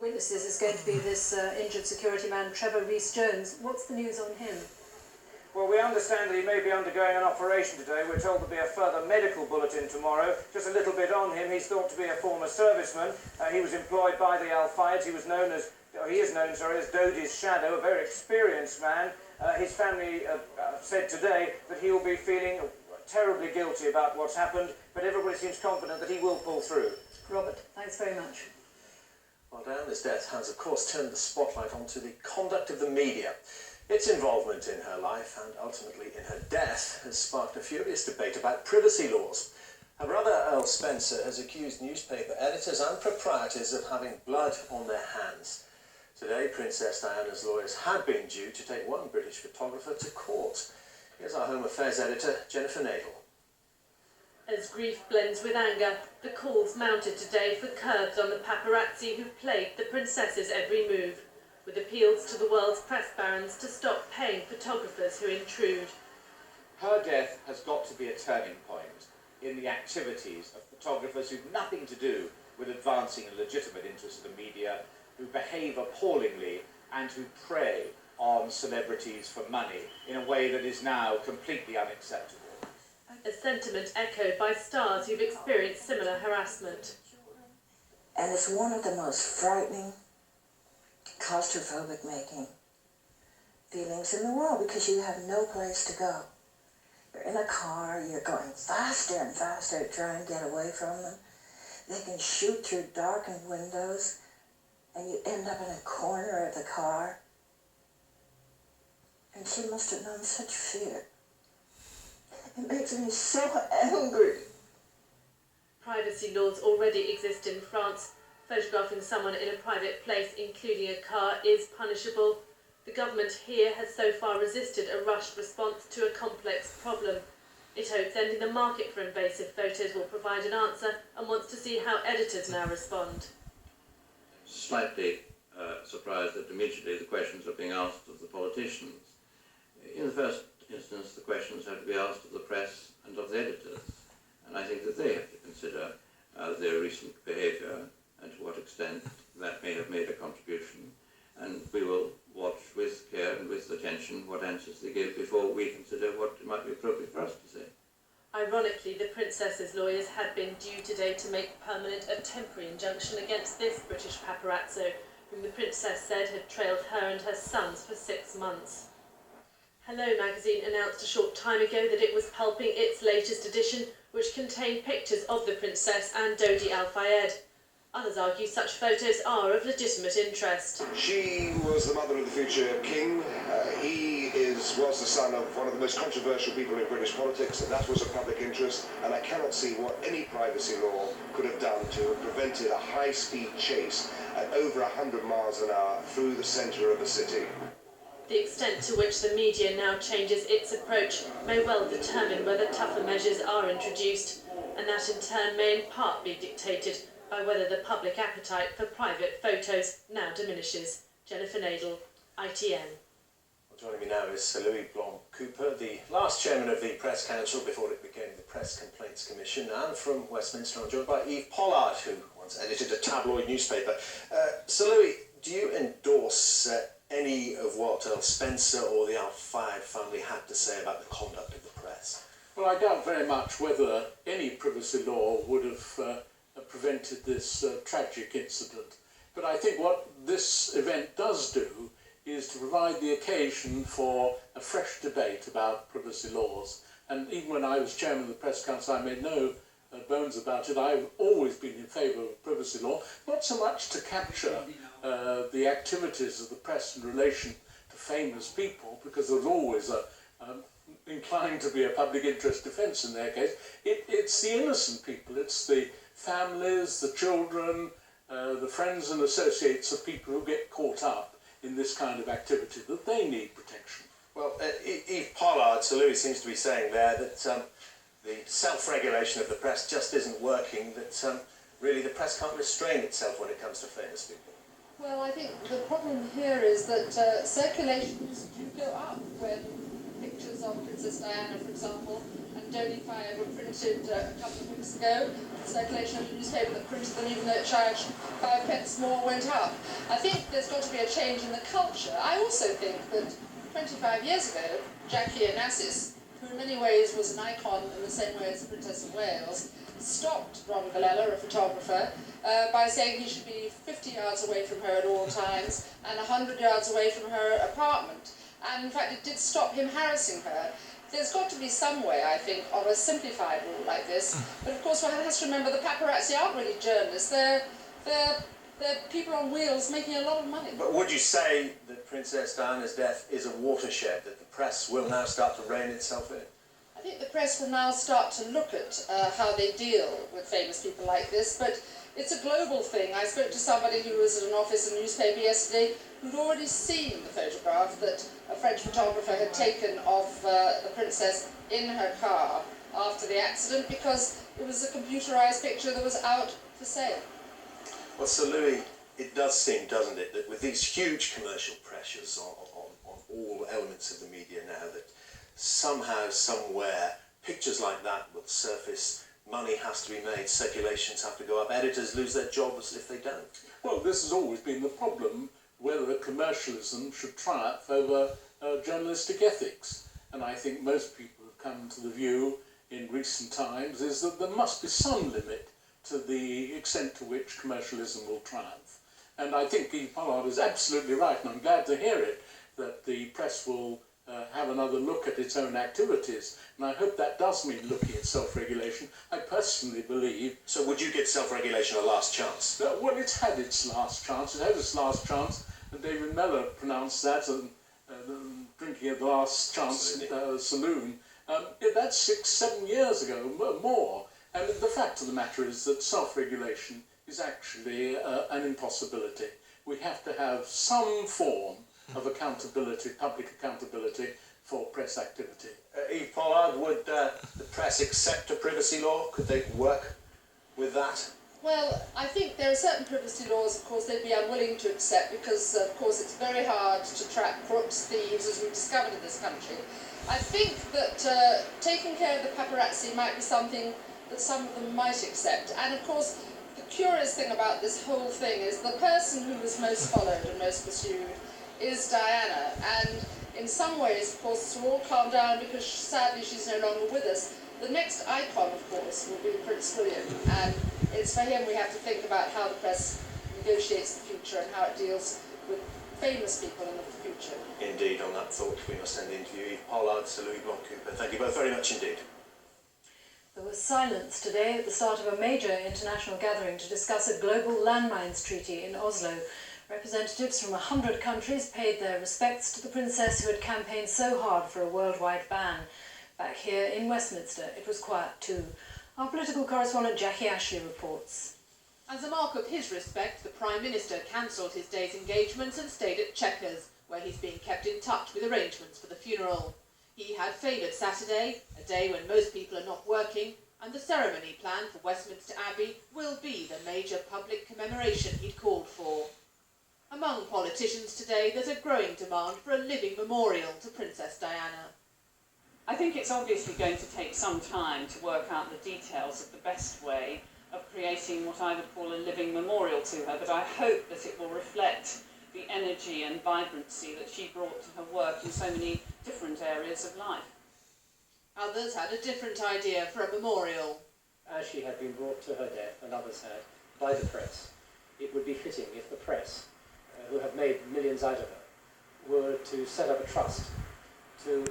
witnesses is going to be this injured security man, Trevor Rees-Jones. What's the news on him? Well, we understand that he may be undergoing an operation today. We're told there'll be a further medical bulletin tomorrow. Just a little bit on him. He's thought to be a former serviceman. He was employed by the Al-Fayeds. He is known as Dodi's shadow, a very experienced man. His family said today that he will be feeling terribly guilty about what's happened, but everybody seems confident that he will pull through. Robert, thanks very much. Well, Diana's death has, of course, turned the spotlight onto the conduct of the media. Its involvement in her life and ultimately in her death has sparked a furious debate about privacy laws. Her brother Earl Spencer has accused newspaper editors and proprietors of having blood on their hands. Today, Princess Diana's lawyers had been due to take one British photographer to court. Here's our Home Affairs editor, Jennifer Nadel. As grief blends with anger, the calls mounted today for curbs on the paparazzi who plagued the princess's every move, with appeals to the world's press barons to stop paying photographers who intrude. Her death has got to be a turning point in the activities of photographers who've nothing to do with advancing a legitimate interest of the media, who behave appallingly and who prey on celebrities for money in a way that is now completely unacceptable. A sentiment echoed by stars who've experienced similar harassment. And it's one of the most frightening, claustrophobic making feelings in the world, because you have no place to go. You're in a car, you're going faster and faster to try and get away from them. They can shoot through darkened windows, and you end up in a corner of the car. And she must have known such fear. It makes me so angry. Privacy laws already exist in France. Photographing someone in a private place, including a car, is punishable. The government here has so far resisted a rushed response to a complex problem. It hopes ending the market for invasive photos will provide an answer and wants to see how editors now respond. Slightly surprised that immediately the questions are being asked of the politicians. In the first instance, the questions have to be asked of the press and of the editors, and I think that they have to consider their recent behaviour and to what extent that may have made a contribution, and we will watch with care and with attention what answers they give before we consider what might be appropriate for us to say. Ironically, the princess's lawyers had been due today to make permanent a temporary injunction against this British paparazzo, whom the princess said had trailed her and her sons for 6 months. Hello magazine announced a short time ago that it was pulping its latest edition, which contained pictures of the princess and Dodi Al-Fayed. Others argue such photos are of legitimate interest. She was the mother of the future king. He was the son of one of the most controversial people in British politics, and that was a public interest, and I cannot see what any privacy law could have done to have prevented a high-speed chase at over 100 miles an hour through the centre of the city. The extent to which the media now changes its approach may well determine whether tougher measures are introduced, and that in turn may in part be dictated by whether the public appetite for private photos now diminishes. Jennifer Nadel, ITN. Well, joining me now is Sir Louis Blanc-Cooper, the last chairman of the Press Council before it became the Press Complaints Commission, and from Westminster I'm joined by Yves Pollard, who once edited a tabloid newspaper. Sir Louis, do you endorse any of what Earl Spencer or the Al-Fayed family had to say about the conduct of the press? Well, I doubt very much whether any privacy law would have prevented this tragic incident. But I think what this event does do is to provide the occasion for a fresh debate about privacy laws. And even when I was chairman of the Press Council, I made no bones about it. I've always been in favour of privacy law, not so much to capture the activities of the press in relation to famous people, because there's always inclined to be a public interest defence in their case. It's the innocent people, it's the families, the children, the friends and associates of people who get caught up in this kind of activity, that they need protection. Well, Yves Pollard, Sir Louis seems to be saying there that the self-regulation of the press just isn't working, that really the press can't restrain itself when it comes to famous people. Well, I think the problem here is that circulations do go up when pictures of Princess Diana, for example, and Dodi Fayed were printed a couple of weeks ago. Circulation of the newspaper that printed them, even though it charged £5 5 pence more went up. I think there's got to be a change in the culture. I also think that 25 years ago, Jackie Onassis, who in many ways was an icon in the same way as the Princess of Wales, stopped Ron Galella, a photographer, by saying he should be 50 yards away from her at all times and 100 yards away from her apartment. And in fact, it did stop him harassing her. There's got to be some way, I think, of a simplified rule like this. But of course, one has to remember the paparazzi aren't really journalists. They're people on wheels making a lot of money. But would you say that Princess Diana's death is a watershed, that the press will now start to rein itself in? I think the press will now start to look at how they deal with famous people like this, but it's a global thing. I spoke to somebody who was at an office in a newspaper yesterday who'd already seen the photograph that a French photographer had taken of the princess in her car after the accident, because it was a computerised picture that was out for sale. Well, Sir Louis, it does seem, doesn't it, that with these huge commercial pressures on all elements of the media now, that somehow, somewhere, pictures like that will surface, money has to be made, circulations have to go up, editors lose their jobs if they don't. Well, this has always been the problem, whether commercialism should triumph over journalistic ethics. And I think most people have come to the view in recent times is that there must be some limit to the extent to which commercialism will triumph. And I think Eve Pollard is absolutely right, and I'm glad to hear it, that the press will have another look at its own activities. And I hope that does mean looking at self-regulation. I personally believe... So would you give self-regulation a last chance? Well, it's had its last chance. It had its last chance, and David Mellor pronounced that, drinking at the last chance saloon. That's 6-7 years ago, more. And the fact of the matter is that self-regulation is actually an impossibility. We have to have some form of accountability, public accountability, for press activity. Eve Pollard, would the press accept a privacy law? Could they work with that? Well, I think there are certain privacy laws, of course, they'd be unwilling to accept because, of course, it's very hard to track crooks, thieves, as we've discovered in this country. I think that taking care of the paparazzi might be something that some of them might accept. And, of course, the curious thing about this whole thing is the person who was most followed and most pursued is Diana. And in some ways, of course, this will all calm down because, sadly, she's no longer with us. The next icon, of course, will be Prince William. And it's for him we have to think about how the press negotiates the future and how it deals with famous people in the future. Indeed, on that thought, we must end the interview. Eve Pollard, Sir Louis Blanc-Cooper, thank you both very much indeed. There was silence today at the start of a major international gathering to discuss a global landmines treaty in Oslo. Representatives from 100 countries paid their respects to the princess who had campaigned so hard for a worldwide ban. Back here in Westminster, it was quiet too. Our political correspondent Jackie Ashley reports. As a mark of his respect, the Prime Minister cancelled his day's engagements and stayed at Chequers, where he's being kept in touch with arrangements for the funeral. He had favoured Saturday, a day when most people are not working, and the ceremony planned for Westminster Abbey will be the major public commemoration he'd called for. Among politicians today, there's a growing demand for a living memorial to Princess Diana. I think it's obviously going to take some time to work out the details of the best way of creating what I would call a living memorial to her, but I hope that it will reflect the energy and vibrancy that she brought to her work in so many different areas of life. Others had a different idea for a memorial. As she had been brought to her death, and others had, by the press, it would be fitting if the press, who have made millions out of her, were to set up a trust to